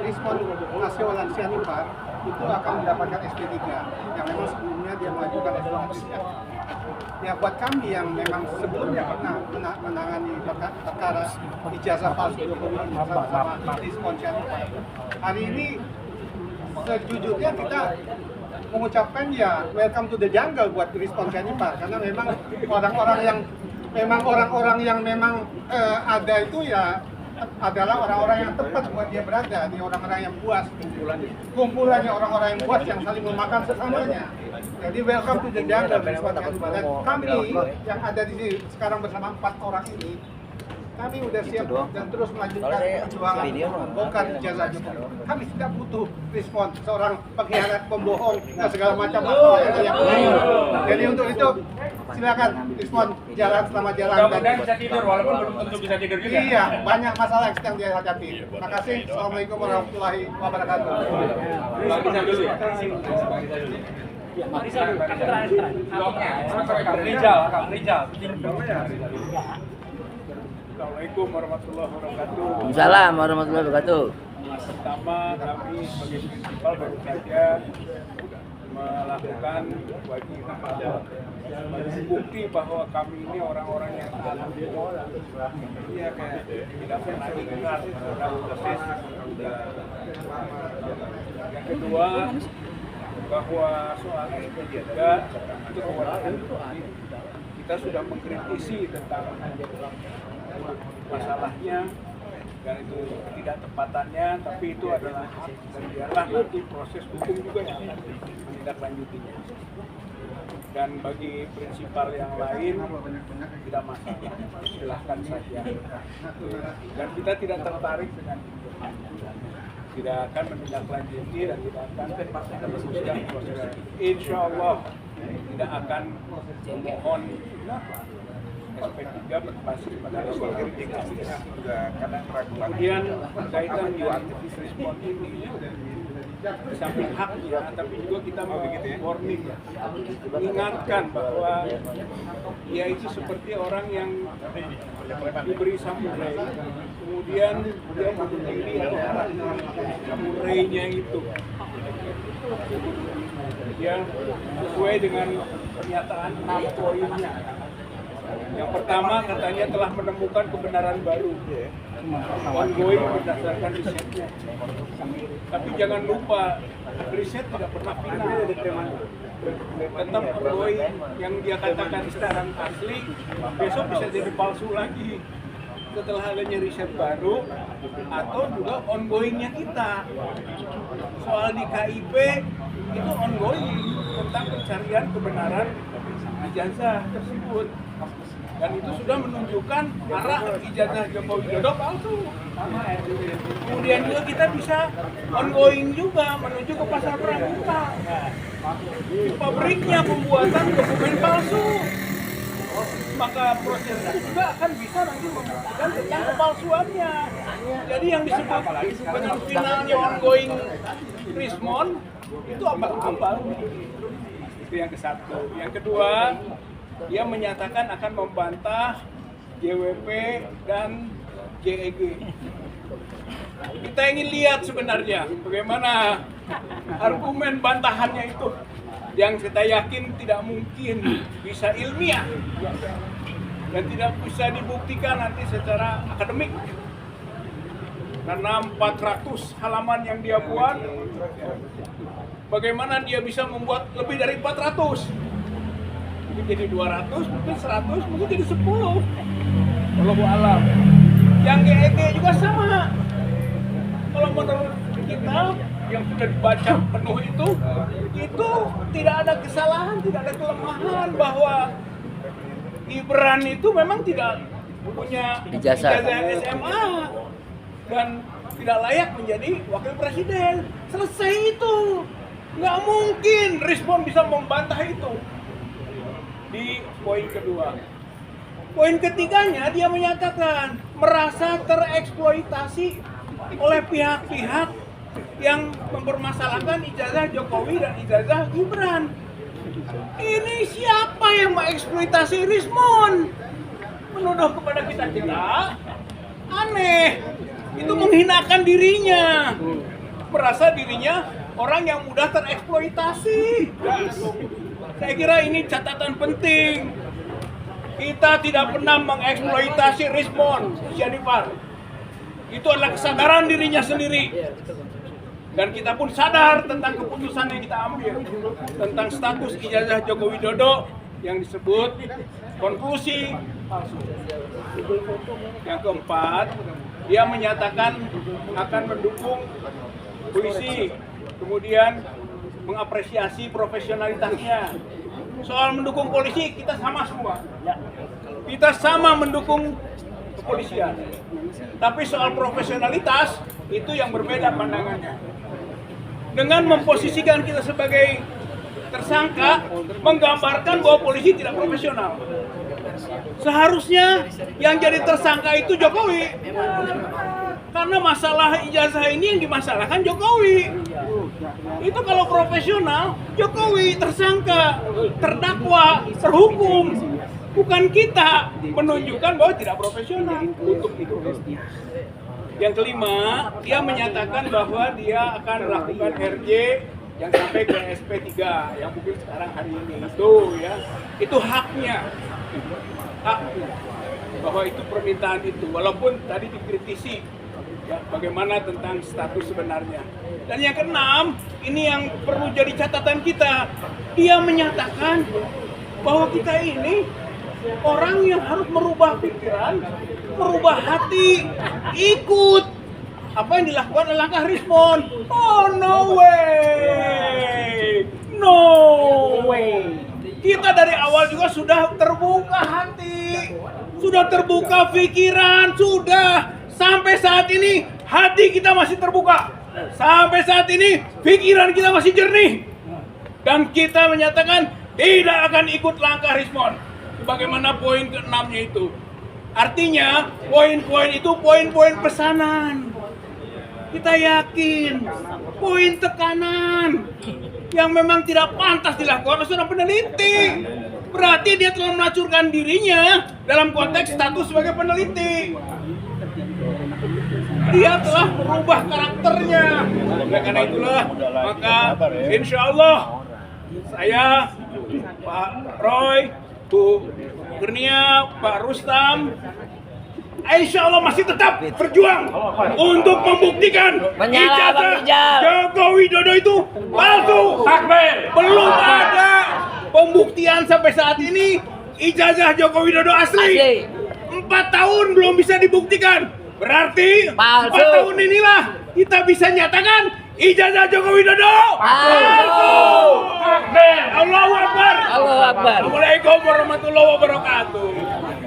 respon Hasio Lansianipar itu akan mendapatkan SP3 yang memang sebelumnya dia mengajukan S2 ya buat kami yang memang sebelumnya pernah menangani perkara ijazah palsu Jokowi bersama respon Lansianipar. Hari ini sejujurnya kita mengucapkan ya welcome to the jungle buat respon Lansianipar karena memang orang-orang yang memang ada itu ya adalah orang-orang yang tepat buat dia berada, di orang-orang yang puas, kumpulannya orang-orang yang puas yang saling memakan sesamanya. Jadi welcome to the jungle, dan kami yang ada di sini sekarang bersama 4 orang ini, kami udah siap dan terus melanjutkan perjuangan membongkar ijazah Jokowi. Kami tidak butuh respon seorang pengkhianat, pembohong, dan segala macam masalah yang lain. Jadi untuk itu silakan respon jalan selama jalan. Mudah-mudahan bisa tidur walaupun belum tentu bisa tidur juga. Iya, banyak masalah yang sedang dihadapi. Terima kasih. Assalamualaikum warahmatullahi wabarakatuh. Bang Rizal dulu ya. Kang Rizal. Assalamualaikum warahmatullahi wabarakatuh. Waalaikumsalam warahmatullahi wabarakatuh. Pertama, kami sebagai prinsipal baru saja melakukan kewajiban bukti bahwa kami ini orang-orang yang taat. Iya, kayak tidak pernah ingat dalam proses. Yang kedua, bahwa soal SP3 itu kewajiban kita sudah mengkritisi tentang masalahnya dan itu tidak tepatannya, tapi itu adalah hak dan biarlah nanti proses hukum juga yang akan menindaklanjutinya. Dan bagi prinsipal yang lain tidak masalah, silahkan saja. Dan kita tidak tertarik dengan itu, tidak akan menindaklanjuti dan tidak akan meneruskan proses. Insya Allah tidak akan memohon SP3 berbasis pada kemudian berkaitan dengan respon ini di samping haknya, tapi juga kita mau warning, mengingatkan bahwa dia itu seperti orang yang diberi samurai, kemudian dia bunuh diri atau samurainya itu. Dia sesuai dengan pernyataan 6 poinnya. Yang pertama katanya telah menemukan kebenaran baru, ongoing berdasarkan risetnya. Tapi jangan lupa, riset tidak pernah final. Tetap ongoing, yang dia katakan sekarang asli, besok bisa jadi palsu lagi. Setelah adanya riset baru, atau juga ongoingnya kita. Soal di KIP, itu ongoing tentang pencarian kebenaran ijazah tersebut. Dan itu sudah menunjukkan arah ijazah Joko Widodo palsu. Kemudian juga kita bisa ongoing juga menuju ke pasar pramuka. Di pabriknya pembuatan dokumen palsu. Maka proses itu juga akan bisa nanti membuktikan tentang kepalsuannya. Jadi yang disebut dengan finalnya ongoing respon itu abal-abal. Itu yang ke satu. Yang kedua, dia menyatakan akan membantah JWP dan JEG. Kita ingin lihat sebenarnya bagaimana argumen bantahannya itu, yang kita yakin tidak mungkin bisa ilmiah dan tidak bisa dibuktikan nanti secara akademik. Karena 400 halaman yang dia buat, bagaimana dia bisa membuat lebih dari 400? Mungkin jadi 200, mungkin 100, mungkin jadi 10. Wallahu a'lam. Yang GEG juga sama. Kalau menurut kita yang sudah dibaca penuh itu tidak ada kesalahan, tidak ada kelemahan bahwa Gibran itu memang tidak punya ijazah SMA dan tidak layak menjadi wakil presiden. Selesai itu. Nggak mungkin Respon bisa membantah itu. Di poin kedua. Poin ketiganya dia menyatakan merasa tereksploitasi oleh pihak-pihak yang mempermasalahkan ijazah Jokowi dan ijazah Gibran. Ini siapa yang mengeksploitasi Rismon? Menuduh kepada kita aneh. Itu menghinakan dirinya. merasa dirinya orang yang mudah tereksploitasi. Saya kira ini catatan penting. Kita tidak pernah mengeksploitasi Rismon Syarifah. Itu adalah kesadaran dirinya sendiri. Dan kita pun sadar tentang keputusan yang kita ambil tentang status ijazah Joko Widodo yang disebut konklusi palsu. Yang keempat, dia menyatakan akan mendukung polisi, kemudian mengapresiasi profesionalitasnya. Soal mendukung polisi, kita sama semua. Kita sama mendukung kepolisian. Tapi soal profesionalitas, itu yang berbeda pandangannya. Dengan memposisikan kita sebagai tersangka, menggambarkan bahwa polisi tidak profesional. Seharusnya yang jadi tersangka itu Jokowi. Karena masalah ijazah ini yang dimasalahkan Jokowi. Itu kalau profesional, Jokowi tersangka, terdakwa, terhukum. Bukan kita menunjukkan bahwa tidak profesional untuk itu. Yang kelima, dia menyatakan bahwa dia akan melakukan RJ yang sampai ke SP3 yang mungkin sekarang hari ini itu haknya bahwa itu permintaan itu, walaupun tadi dikritisi ya, bagaimana tentang status sebenarnya. Dan yang keenam, ini yang perlu jadi catatan kita, dia menyatakan bahwa kita ini orang yang harus merubah pikiran, merubah hati, ikut apa yang dilakukan oleh langkah Rismon. Oh no way, no way. Kita dari awal juga sudah terbuka hati, sudah terbuka pikiran, sudah. Sampai saat ini hati kita masih terbuka. Sampai saat ini pikiran kita masih jernih. Dan kita menyatakan tidak akan ikut langkah Rismon. Bagaimana poin ke-6-nya itu? Artinya poin-poin itu poin-poin pesanan. Kita yakin poin tekanan yang memang tidak pantas dilakukan oleh seorang peneliti. Berarti dia telah melacurkan dirinya dalam konteks status sebagai peneliti. Dia telah merubah karakternya. Oleh karena itulah, maka insya Allah saya, Pak Roy, Bu Kurnia, Pak Rustam, insya Allah masih tetap berjuang untuk membuktikan ijazah Joko Widodo itu palsu. Belum ada pembuktian sampai saat ini ijazah Joko Widodo asli. 4 tahun belum bisa dibuktikan. Berarti 4 tahun inilah kita bisa nyatakan ijazah Joko Widodo palsu. Allahu Akbar. Allahu Akbar. Assalamualaikum warahmatullahi wabarakatuh.